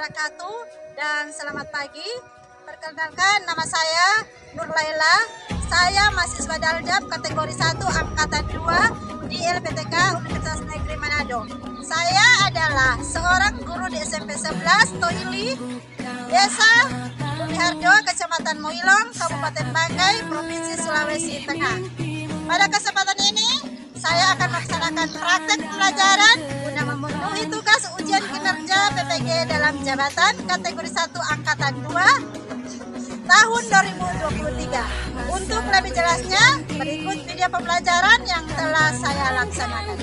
wabarakatuh dan selamat pagi. Perkenalkan, nama saya Nur Laila. Saya mahasiswa Daljab kategori 1 angkatan 2 di LPTK Universitas Negeri Manado. Saya adalah seorang guru di SMP 11 Toili, Desa Bumiharjo, Kecamatan Moilong, Kabupaten Banggai, Provinsi Sulawesi Tengah. Pada kesempatan ini, saya akan melaksanakan praktek pembelajaran guna memenuhi tugas ujian kinerja PPG dalam jabatan kategori 1 angkatan 2 tahun 2023. Untuk lebih jelasnya, berikut video pembelajaran yang telah saya laksanakan.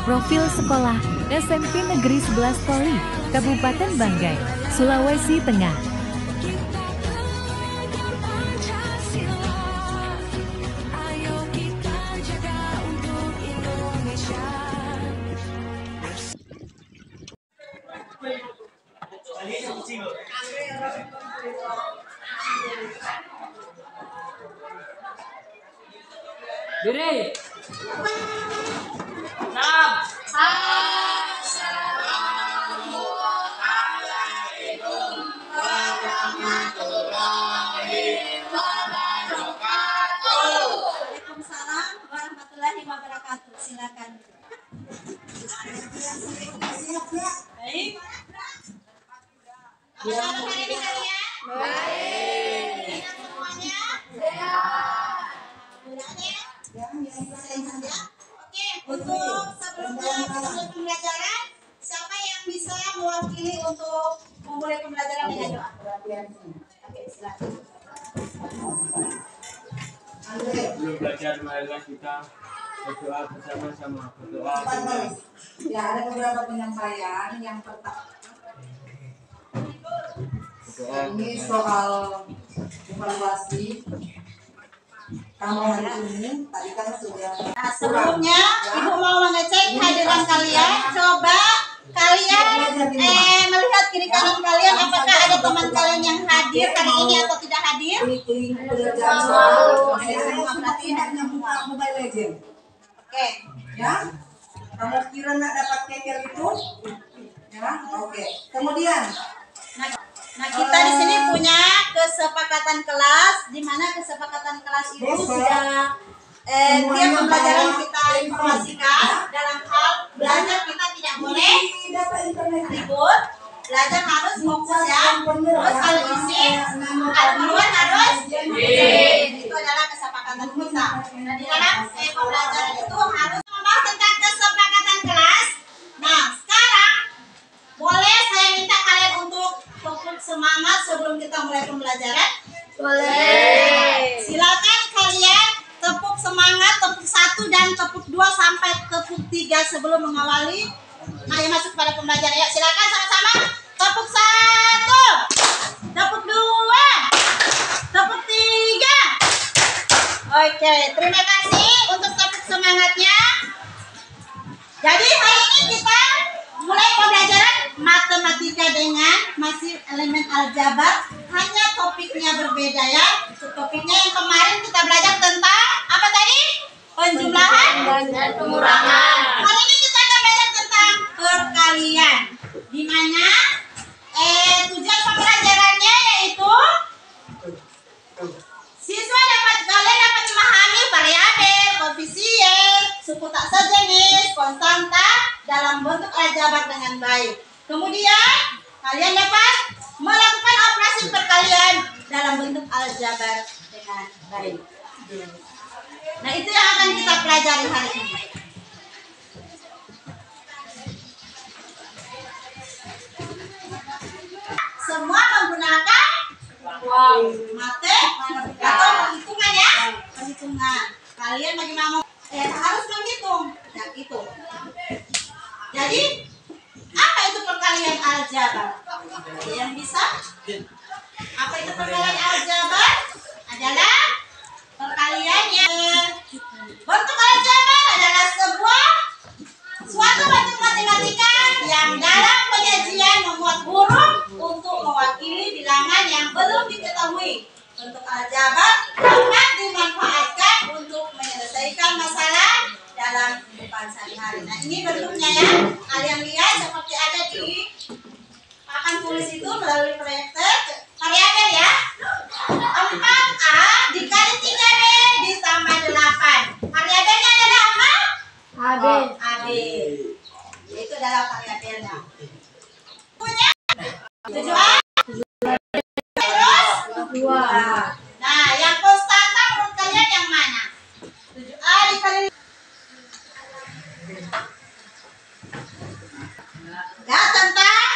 Profil sekolah SMP Negeri 11 Toli, Kabupaten Banggai, Sulawesi Tengah. Diri. 6. Assalamualaikum warahmatullahi wabarakatuh. Waalaikumsalam warahmatullahi wabarakatuh. Silakan. Baik. Apa kabar hari ini kalian? Baik. Semuanya sehat. Sehat ya. Oke, untuk sebelumnya mulai pembelajaran, siapa yang bisa mewakili untuk memulai pembelajaran dengan doa? Oke, silakan. Sebelum belajar, marilah kita berdoa bersama-sama. Berdoa. Ya, ada beberapa penyampaian. Yang pertama, ini soal evaluasi. Kamu hari ini tadi kan sudah. Nah, sebelumnya Ibu mau mengecek kehadiran kalian. Coba kalian melihat kiri kanan kalian, apakah ada teman kalian yang hadir hari ini atau tidak hadir? Berarti hanya buka Mobile Legend. Oke. Ya, kamu kira nggak dapat keker itu? Ya, oke. Kemudian, Nah, kita di sini punya kesepakatan kelas, di mana kesepakatan kelas itu sudah tiap pembelajaran kita informasikan dalam hal belajar kita tidak boleh ribut, belajar harus fokus ya. Terus kalau isi, keluar harus itu adalah kesepakatan kita. Nah, di dalam pembelajaran itu harus membahas tentang kesepakatan kelas. Nah, sekarang boleh saya minta kalian untuk fokus semangat sebelum kita mulai pembelajaran? Boleh. Silakan kalian tepuk semangat, tepuk 1 dan tepuk 2 sampai tepuk 3 sebelum mengawali. Ayo masuk pada pembelajaran. Ya, silakan sama-sama. Tepuk 1, tepuk 2, tepuk 3. Oke, terima kasih untuk tepuk semangatnya. Jadi hari ini kita mulai pembelajaran matematika dengan masih elemen aljabar, hanya topiknya berbeda ya. Topiknya yang kemarin kita belajar tentang apa tadi? Penjumlahan dan pengurangan. Hari ini kita akan belajar tentang perkalian, di mana tujuan pembelajarannya yaitu kalian dapat memahami variabel, koefisien, suku tak sejenis, konstanta dalam bentuk aljabar dengan baik. Kemudian kalian dapat melakukan operasi perkalian dalam bentuk aljabar dengan baik. Nah, itu yang akan kita pelajari hari ini. Semua menggunakan matematika atau perhitungan ya, perhitungan. Kalian bagaimana harus menghitung, nah itu. Jadi apa itu perkalian aljabar? Ada yang bisa? Apa itu perkalian aljabar? Adalah perkalian yang bentuk aljabar adalah suatu bentuk matematika yang dalam penyajian memuat huruf kehidupan sehari-hari. Nah, ini bentuknya ya. Kalian lihat seperti ada di papan tulis itu melalui proyektor variabel ya. 4A dikali 3B ditambah 8. Variabelnya adalah apa? AB. AB. Itu adalah variabelnya. Punya 7A terus 2. Nah, yang konstanta menurut kalian yang mana? 7A dikali ya, tentang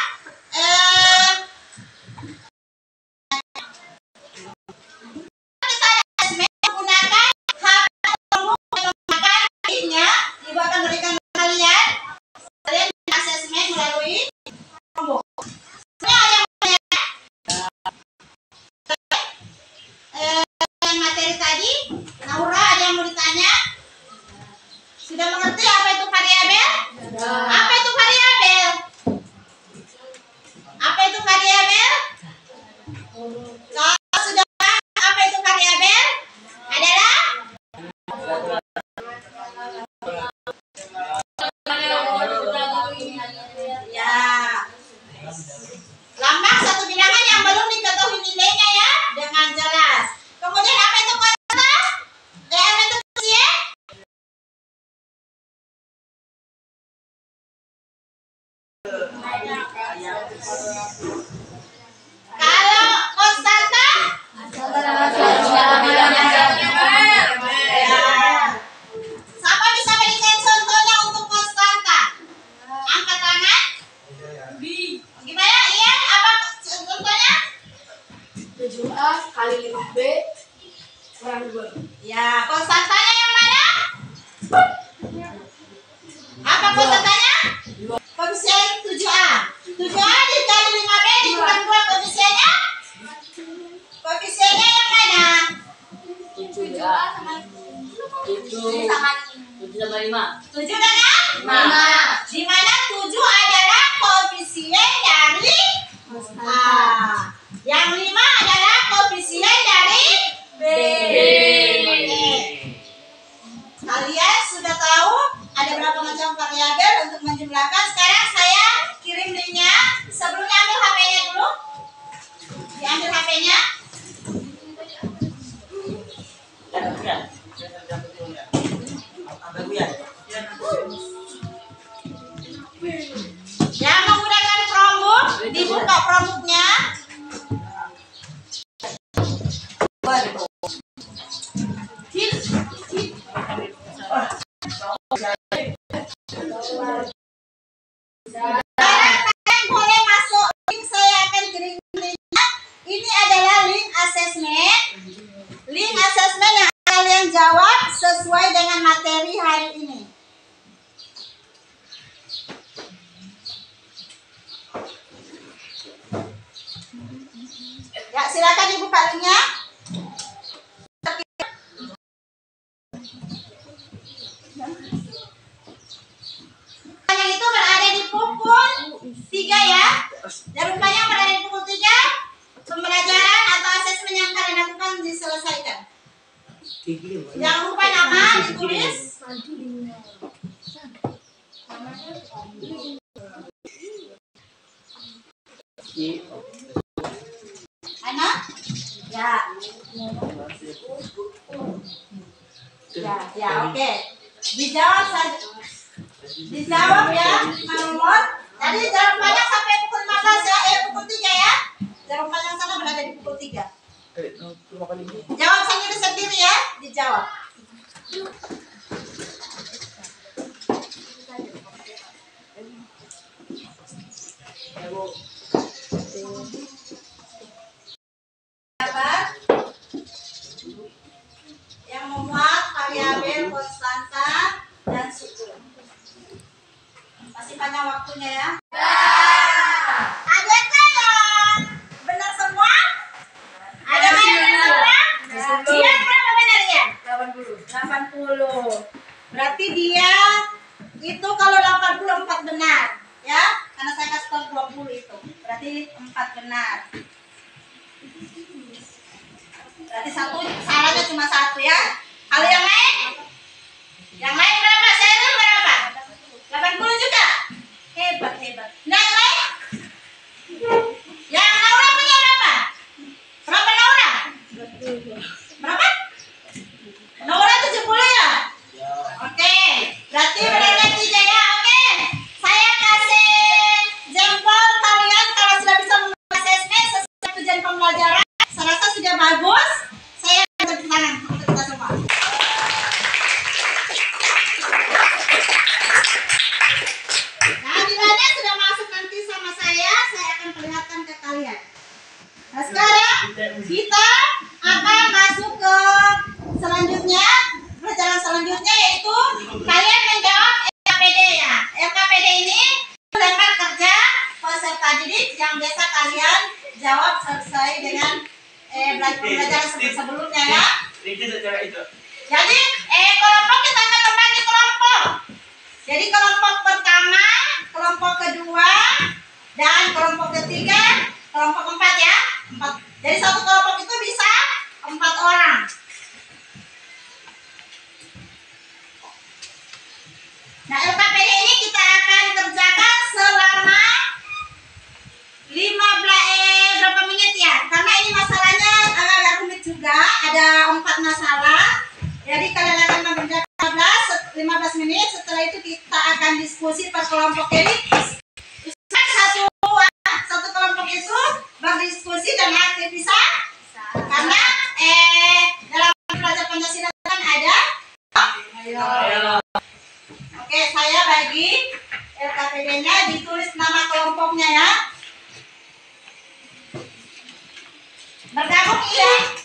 menggunakan hak menggunakan linknya ibu akan berikan kalian asesmen melalui kelompok. Yang materi tadi, Naura ada yang mau ditanya? Sudah mengerti apa itu variabel? Apa itu variabel? Apa itu variabel? Kalau sudah paham apa itu variabel? Adalah ya, lambang satu bilangan yang belum diketahui nilainya ya dengan jelas. Kemudian apa itu konstanta? Apa itu koefisien? Kalau konstanta siapa bisa berikan contohnya untuk konstanta? Angkat tangan. Gimana? Iya, apa contohnya? 7A kali 5B kurang 2. Ya, konstantanya yang mana? Apa konstantanya? Koefisien 7A. 7A dikali 5B dikurang 2 koefisiennya? Koefisiennya yang mana? 7A sama 7 sama 7 dengan 5. Di mana 7 adalah koefisien dari A. Yang 5 adalah koefisien dari B. Oke. Kalian sudah tahu ada berapa macam variabel untuk menjumlahkan. Sekarang saya kirim linknya. Sebelumnya ambil HP-nya dulu. Diambil HP-nya. Yang menggunakan Chromebook, dibuka Chromebooknya. Sekarang kalian boleh masuk link, saya akan kirim linknya. Ini adalah link asesmen. Link asesmen yang kalian jawab sesuai dengan materi hari ini. Ya, silakan dibuka linknya. Yang itu berada di pukul 3 ya. Jarum panjang berada di pukul 3. Pembelajaran atau asesmen yang kalian lakukan diselesaikan. Jangan lupa nama ditulis. Ana? Ya. Ya, oke. Dijawab saja. Dijawab ya, nomor. Tadi jarum panjang sampai pukul 15 ya, pukul 3 ya. Jarum panjang sana berada di pukul 3. Jawab sendiri-sendiri ya, dijawab. Dapat yang memuat variabel konstanta dan suku. Masih panjang waktunya ya. Adakah yang benar semua? Ada yang benar semua? Dia berapa benar ya? 80. Berarti dia itu kalau 84 benar ya, karena saya kasih tahu 20 itu. Berarti 4 benar. Berarti satu salahnya cuma 1 ya. Kalau yang lain? Yang lain berapa? Saya berapa? Nah, nilainya sudah masuk nanti sama saya akan perlihatkan ke kalian. Nah, sekarang kita akan masuk ke selanjutnya, pelajaran selanjutnya yaitu kalian menjawab LKPD ya. LKPD ini lembar kerja peserta didik yang biasa kalian jawab sesuai dengan pelajaran sebelumnya ya. Jadi kelompok kita akan membagi kelompok. Jadi kelompok pertama, kelompok kedua, dan kelompok ketiga, kelompok keempat ya. 4. Jadi satu kelompok itu bisa 4 orang. Nah, LKPD ini kita akan kerjakan selama 15 berapa menit ya? Karena ini masalahnya agak rumit juga, ada 4 masalah. Jadi kalian akan mengerjakan 15 menit. Setelah itu kita akan diskusi per kelompok. Jadi satu kelompok itu berdiskusi dan aktif bisa. Karena dalam belajar Pancasila kan ada. Oke, saya bagi LKPD-nya, ditulis nama kelompoknya ya.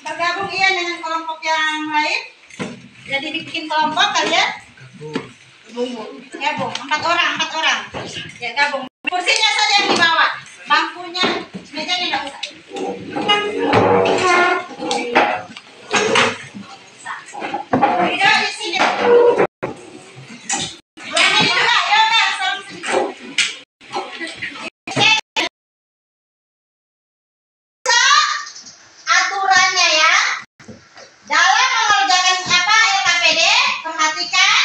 Bergabung iya dengan kelompok yang lain. Jadi bikin kelompok kalian gabung 4 orang. Ya, gabung. Kursinya saja yang dibawa. Bangkunya, mejanya enggak usah. Tidak di sini. Aturannya ya. Dalam mengerjakan LKPD, perhatikan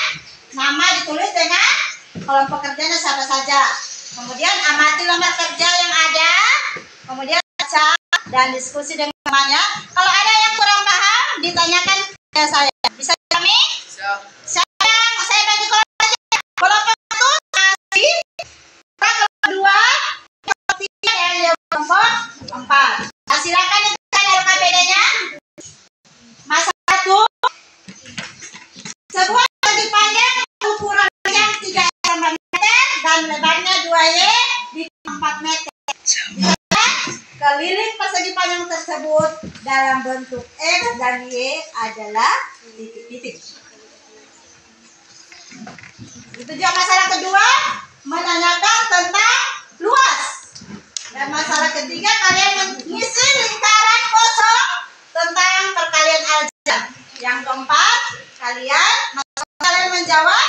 nama ditulis dengan kelompok kerjanya siapa saja. Kemudian amati lembar kerja yang ada. Kemudian baca dan diskusi dengan temannya. Kalau ada yang kurang paham, ditanyakan ke saya. Bisa kami? Saya bagi kelompok kerja. Kelompok 1 kasih. Kelompok 2, kelompok 3 dan kelompok 4. Nah, silakan dikerjakan LKPD-nya. Masalah 1. Sebuah persegi panjang ukuran panjang 3 meter dan lebarnya 2 di 4 meter. Keliling persegi panjang tersebut dalam bentuk X dan Y adalah titik-titik. Itu juga masalah kedua, menanyakan tentang luas. Dan masalah ketiga, kalian mengisi lingkaran kosong tentang perkalian aljabar. Yang keempat, kalian menjawab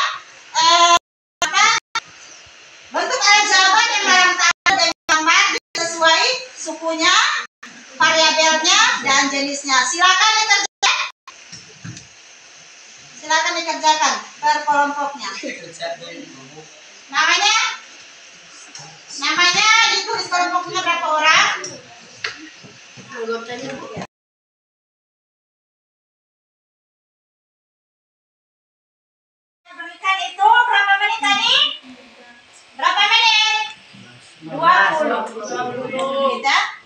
bentuk aljabar yang dalam tanda dan gambar sesuai sukunya, variabelnya, dan jenisnya. Silakan dikerjakan per kelompoknya. Namanya ditulis kelompoknya berapa orang? Berikan itu berapa menit tadi? Berapa menit? 20.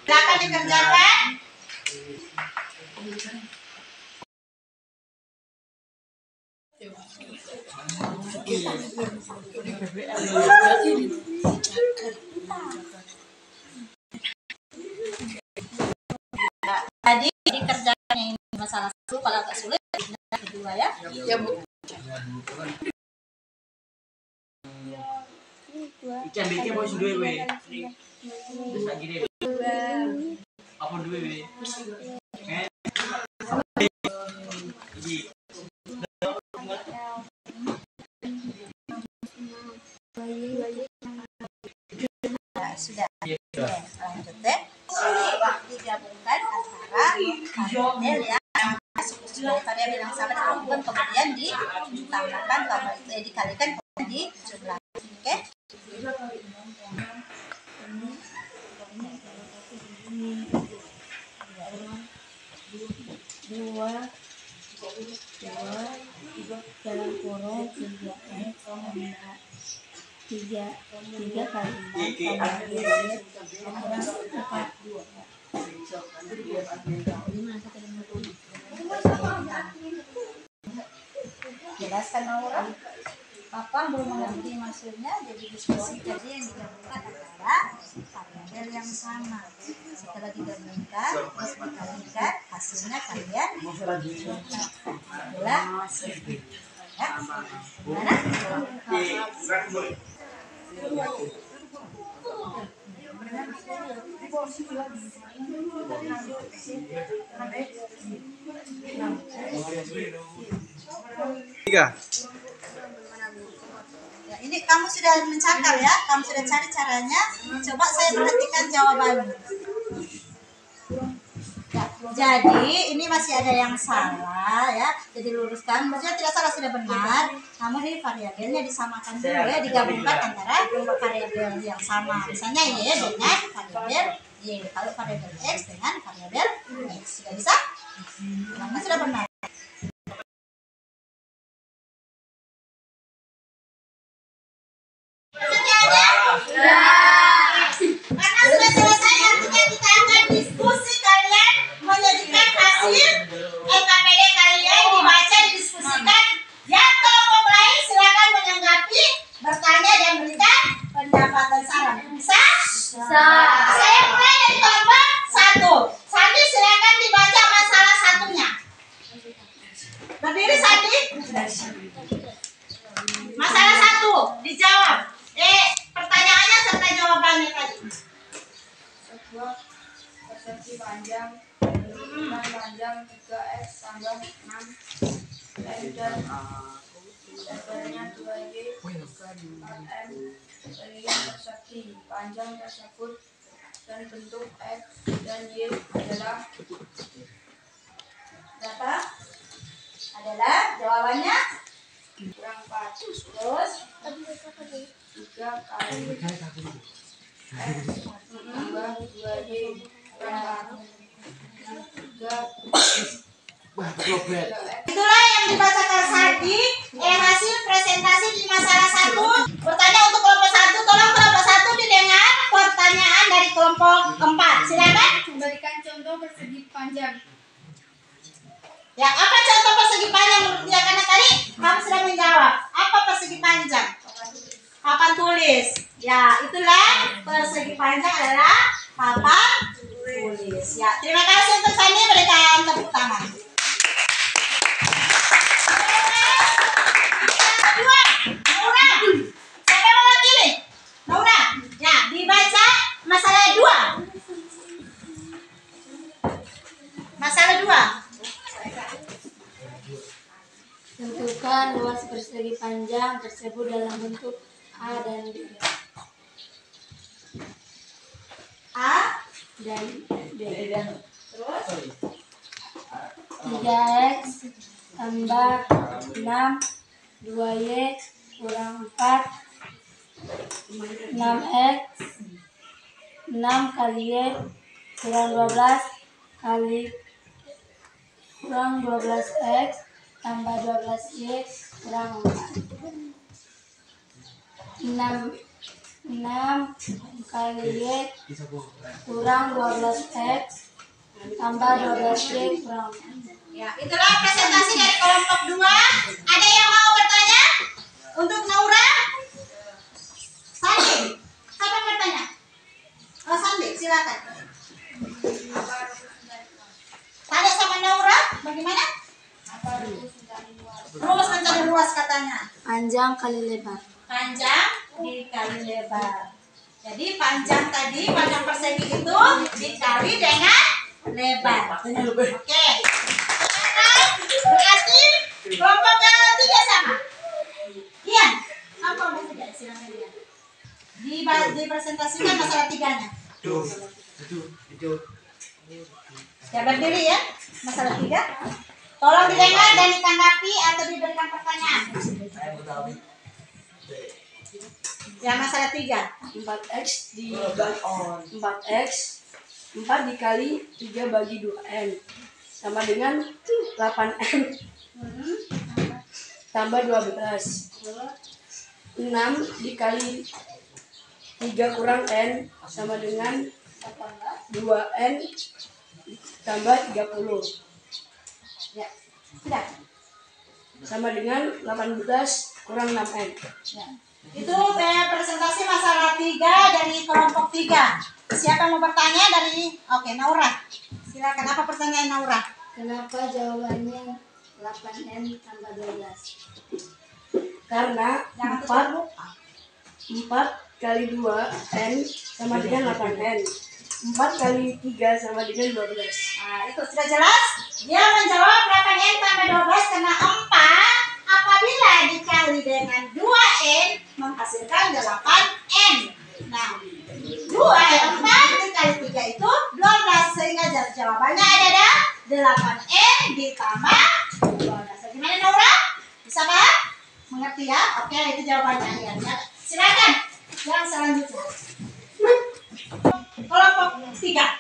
Silakan dikerjakan. Tadi dikerjakan yang ini masalah 1, kalau agak sulit kedua ya. Ya, Bu. Ikan bikin bos dua we. Terus lagi deh. Apa dua we? Sudah. Lanjut deh. Digabungkan antara variabel yang masuk variabel yang sama dengan kemudian ditambahkan dikalikan kemudian dijumlahkan. Oke? Dua dalam kurung 3x tiga kali 6 tambah 2 kurang 4. Jelaskan Aura. Papa belum mengerti maksudnya, jadi diskusi tadi yang digabungkan antara variabel yang sama. Setelah digabungkan, terus dikalikan, hasilnya kalian adalah hasilnya. Ya, gimana? Tiga. Ya, ini kamu sudah mencakar ya, kamu sudah cari caranya. Coba saya perhatikan jawabannya. Ya, jadi ini masih ada yang salah ya, jadi luruskan. Maksudnya tidak salah, sudah benar. Namun ini variabelnya disamakan dulu ya, digabungkan antara variabel yang sama. Misalnya y dengan variabel y, kalau variabel x dengan variabel x. Sudah bisa? Karena sudah benar. Karena sudah selesai, artinya kita akan diskusi, kalian menyajikan hasil LKPD kalian, dibaca, didiskusikan. Yang kelompok lain silakan menanggapi, bertanya dan berikan pendapat dan saran. Bisa? Saya mulai dari kelompok 1. Sandi, silakan dibaca masalah satunya. Berdiri Sandi. Masalah 1 dijawab. Pertanyaannya serta jawabannya tadi. Sebuah persepsi panjang panjang 3x tambah 6 dan lebarnya 2y 4m dengan persepsi panjang tersebut dan bentuk x dan y adalah Berapa? Adalah jawabannya kurang 4 terus 3 kali x tambah 2y kurang 3 itulah yang dibacakan Sandi. Hasil presentasi di masalah 1. Bertanya untuk kelompok 1, tolong kelompok 1 didengar pertanyaan dari kelompok 4. Silakan. Berikan contoh persegi panjang. Ya, apa contoh persegi panjang menurut dia? Karena tadi kamu sudah menjawab. Apa persegi panjang? Papan tulis. Ya, itulah persegi panjang adalah papan tulis. Ya, terima kasih untuk Sandi, berikan tepuk tangan. Kedua, Naura. Siapa yang mau pilih? Naura. Ya, dibaca masalah 2. Masalah 2. Tentukan luas persegi panjang tersebut dalam bentuk A dan B. A Dan B. terus 3x tambah 6 2y kurang 4 6x 6 kali y kurang 12 kali kurang 12x tambah 12y kurang 4 6 kali y kurang 12x tambah 12y kurang 4. ya, itulah presentasi dari kelompok 2. Ada yang mau bertanya untuk Naura? Sandi, siapa yang bertanya? Oh, Sandi, silakan. Tanya sama Naura, bagaimana? Rumus mencari luas katanya. Panjang kali lebar. Panjang dikali lebar. Jadi panjang tadi, panjang persegi itu dikali dengan lebar. Oke. Berarti kelompok ketiga sama. Iya. Apa kelompok ketiga? Silakan dia. Dipresentasikan masalah 3-nya. Ya, berdiri ya. Masalah 3. Tolong didengar dan ditanggapi atau diberikan pertanyaan. Ya, masalah 3. 4x dikali 3 bagi 2n sama dengan 8n tambah 12. 6 dikali 3 kurang n sama dengan 2n tambah 30. Ya, sudah. Sama dengan 18 kurang 6N. Ya. Itu presentasi masalah 3 dari kelompok 3. Siapa mau bertanya dari Naura? Silakan, apa pertanyaan Naura? Kenapa jawabannya 8N tambah 12? Karena 4 kali 2N sama dengan 8N. 4 kali 3 sama dengan 12. Nah, itu sudah jelas? Dia menjawab 8N tambah 12 karena 4 apabila dikali dengan 2N menghasilkan 8N. Nah, 4 dikali 3 itu 12, sehingga jawabannya ada 8N ditambah 12. Gimana Naura? Bisa paham? Mengerti ya? Oke, itu jawabannya ya. Silakan yang selanjutnya. Kelompok 3.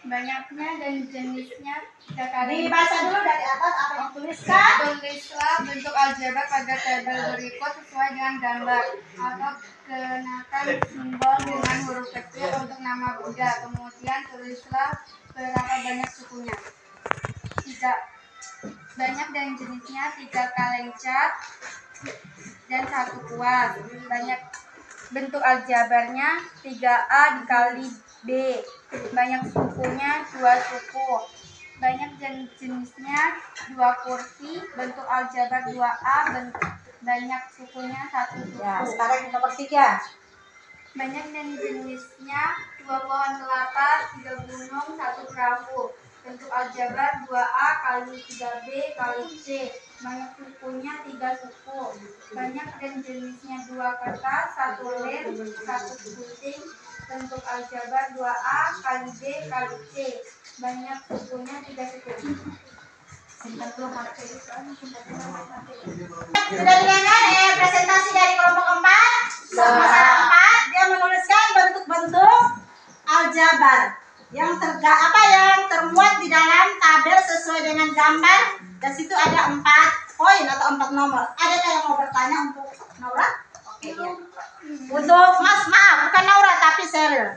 Banyaknya dan jenisnya 3 kali. Dibaca dulu dari atas apa yang tuliskan. Tulislah bentuk aljabar pada tabel berikut sesuai dengan gambar, atau kenakan simbol dengan huruf kecil untuk nama benda. Kemudian tulislah berapa banyak sukunya. 3. Banyak dan jenisnya 3 kaleng cat dan 1 kuas. Banyak bentuk aljabarnya 3A dikali B. Banyak sukunya 2 suku. Banyak jenisnya 2 kursi. Bentuk aljabar 2A. Banyak sukunya 1 suku. Ya, sekarang nomor 3. Banyak dan jenisnya 2 pohon kelapa, 3 gunung, 1 perahu. Bentuk aljabar 2A kali 3B kali C. Banyak sukunya 3 suku. Banyak dan jenisnya 2 kertas, 1 lem, 1 gunting. Bentuk aljabar 2A kali B kali C. Banyak sukunya 3 suku. Sudah didengar presentasi dari kelompok 4. Masalah 4, dia menuliskan bentuk-bentuk aljabar yang termuat di dalam tabel sesuai dengan gambar. Dan situ ada 4 poin atau 4 nomor. Adakah yang mau bertanya untuk Naura? Oke, ya. Untuk Mas, maaf, bukan Naura tapi Sheryl.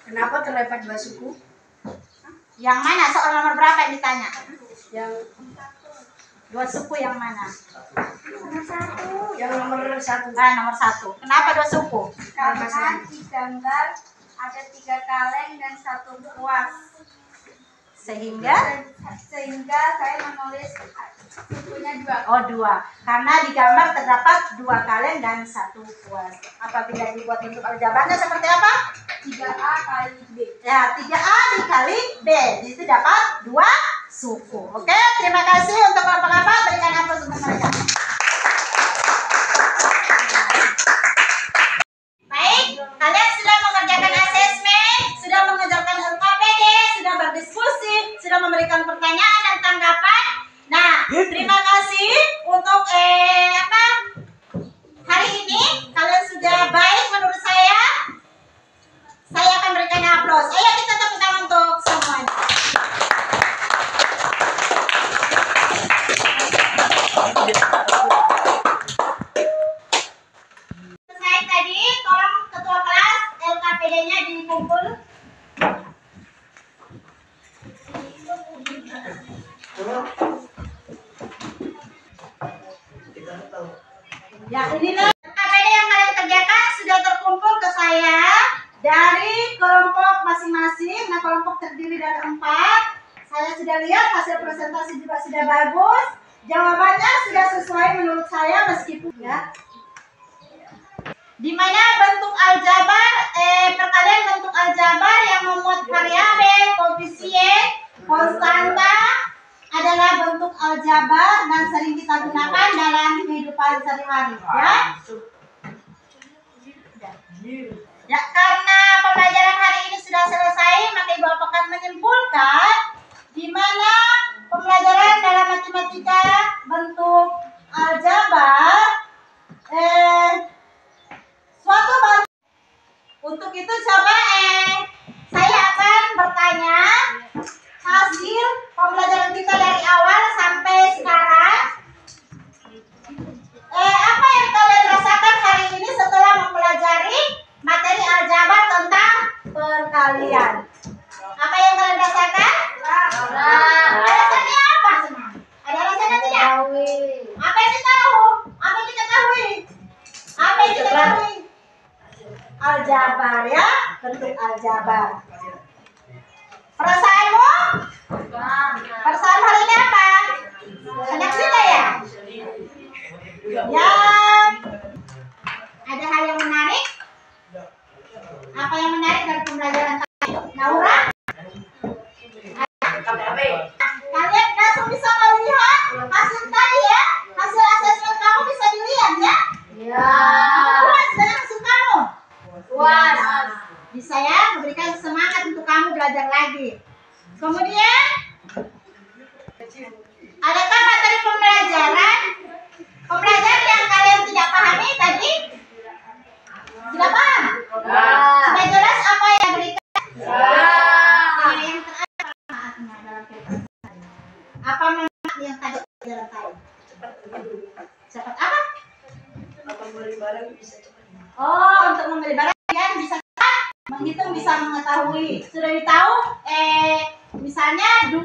Kenapa terdapat 2 suku? Yang mana? Soal nomor berapa yang ditanya? Yang 2 suku yang mana? yang nomor 1. Nomor 1. Kenapa 2 suku? Karena di gambar ada 3 kaleng dan 1 kuas. Sehingga saya menulis sukunya 2. Oh, 2. Karena di gambar terdapat 2 kaleng dan 1 kuas. Apabila dibuat bentuk aljabarnya seperti apa? 3A kali B. Ya, 3A dikali B. Di situ dapat 2 suku. Oke, terima kasih untuk kelompok-kelompok. Berikan aplaus untuk mereka. Baik, kalian sudah mengerjakan asesmen, sudah mengerjakan LKPD, sudah berdiskusi, sudah memberikan pertanyaan dan tanggapan. Nah, terima kasih untuk hari ini kalian sudah baik menurut saya. Saya akan berikan aplaus. Ayo kita tepuk tangan untuk semuanya. Selesai tadi, tolong ketua kelas LKPD-nya dikumpul. Ya, inilah LKPD yang kalian kerjakan sudah terkumpul ke saya dari kelompok masing-masing. Nah, kelompok terdiri dari 4. Saya sudah lihat hasil presentasi juga sudah bagus. Jawabannya sudah sesuai menurut saya meskipun ya. Di mana bentuk aljabar, perkalian bentuk aljabar yang memuat variabel, koefisien, konstanta adalah bentuk aljabar dan sering kita gunakan dalam kehidupan sehari-hari, ya. Ya, karena pembelajaran hari ini sudah selesai, maka Ibu akan menyimpulkan di mana pembelajaran dalam matematika bentuk aljabar suatu bentuk. Untuk itu coba saya akan bertanya hasil pembelajaran kita dari awal sampai sekarang. Apa yang kalian rasakan hari ini setelah mempelajari materi aljabar tentang perkalian? Apa yang kalian rasakan? aljabar. Perasaanmu? Perasaan hari ini apa? Banyak suka ya? Ya. Ada hal yang menarik? Apa yang menarik dari pembelajaran tadi? Naura? Kalian langsung bisa melihat hasil tadi ya? Hasil asesmen kamu bisa dilihat ya? Ya. Puas dengan hasil kamu? Puas. Bisa ya, memberikan semangat untuk kamu belajar lagi. Kemudian, adakah materi pembelajaran? Pembelajaran yang kalian tidak pahami tadi? Sudah paham? Sudah jelas apa yang diberikan? Nah, yang terakhir manfaatnya dalam kehidupan. Apa manfaat yang tadi pelajaran tadi? Cepat apa? Membeli barang bisa cepat. Oh, untuk membeli barang kalian bisa cepat, menghitung bisa mengetahui. Sudah ditahu? Misalnya 2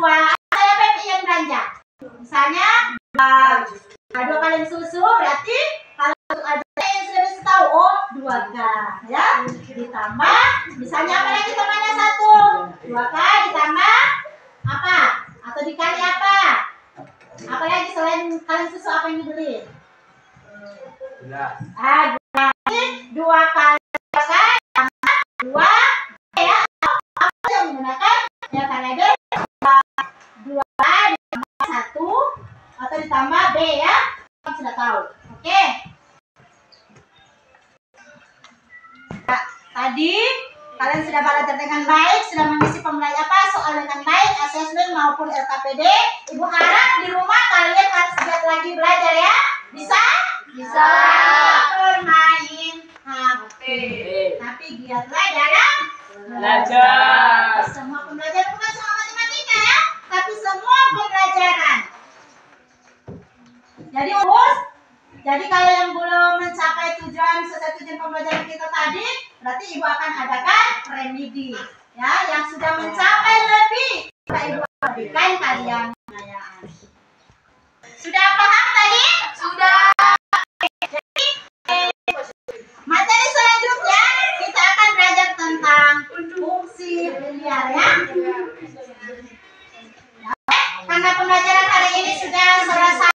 saya pengen belanja. Misalnya 2 kaleng susu berarti kalau untuk aja yang sudah bisa tahu, oh 2K ya. Ditambah misalnya apa lagi temannya 1 2K ditambah apa? Atau dikali apa? Apa lagi selain kaleng susu apa yang dibeli? Gula. 2 kali 2 ya. Apa yang menggunakan ya karena B 2 ditambah 1 atau ditambah B ya. Kamu sudah tahu. Oke. Nah, tadi kalian sudah belajar dengan baik, sudah mengisi pembelajaran soal dengan baik, asesmen maupun LKPD. Ibu harap di rumah kalian harus giat lagi belajar ya. Bisa? Bisa. Bermain HP. Tapi giatlah dalam belajar. Semua pembelajaran bukan cuma matematika ya, tapi semua pembelajaran. Jadi jadi kalau yang belum mencapai sesuai tujuan pembelajaran kita tadi, berarti ibu akan adakan remedi. Ya, yang sudah mencapai lebih, ibu akan berikan kalian pengayaan. Sudah paham tadi? Sudah. Jadi materi selanjutnya kita akan belajar tentang fungsi linear ya. Karena pembelajaran hari ini sudah selesai.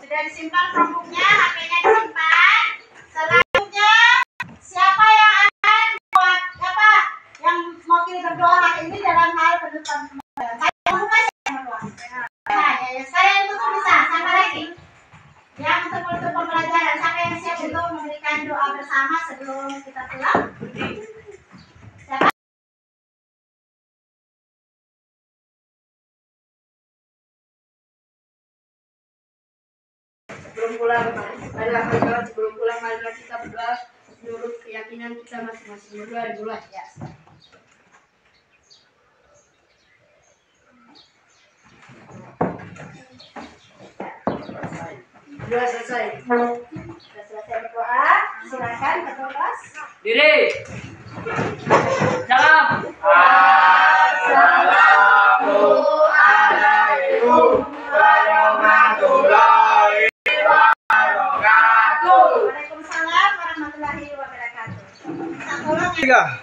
Sudah disimpan Chromebooknya, HP-nya disimpan. Selanjutnya siapa yang akan buat apa? Yang mau kita berdoa hari ini dalam hal penutupan pembelajaran. Saya buka yang berdoa. Nah, ya, saya itu tuh bisa. Siapa lagi? Yang untuk menutup pembelajaran, siapa yang siap untuk memberikan doa bersama sebelum kita pulang? Siapa? Sebelum pulang marilah kita berdoa menurut keyakinan kita masing-masing. Berdoa dulu ya. Sudah selesai. Sudah selesai berdoa, silakan ke kelas. Diri. Salam. Assalamualaikum warahmatullahi wabarakatuh. Waalaikumsalam warahmatullahi wabarakatuh. Tiga.